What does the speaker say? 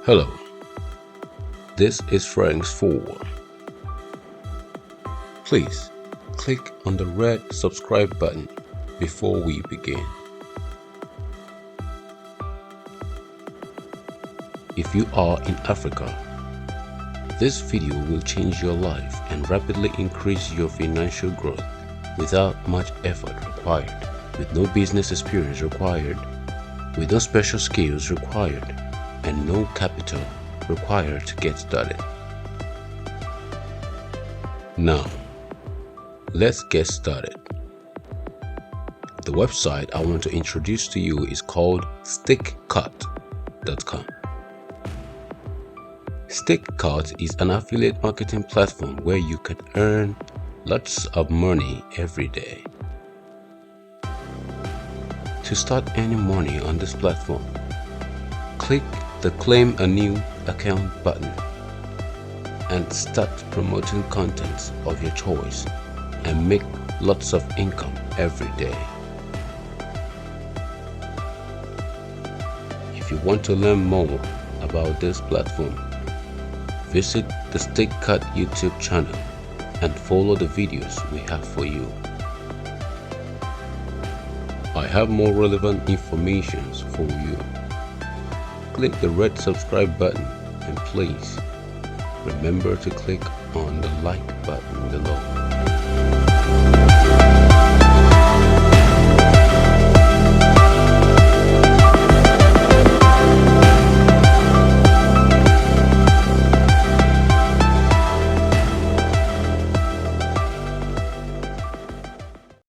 Hello, this is Frank's 4. Please click on the red subscribe button before we begin. If you are in Africa, this video will change your life and rapidly increase your financial growth without much effort required, with no business experience required, with no special skills required, and no capital required to get started. Now, let's get started. The website I want to introduce to you is called StickCut.com. StickCut is an affiliate marketing platform where you can earn lots of money every day. To start earning money on this platform, click the Claim a New Account button and start promoting content of your choice and make lots of income every day. If you want to learn more about this platform, visit the StickCut YouTube channel and follow the videos we have for you. I have more relevant information for you. Click the red subscribe button and please remember to click on the like button below.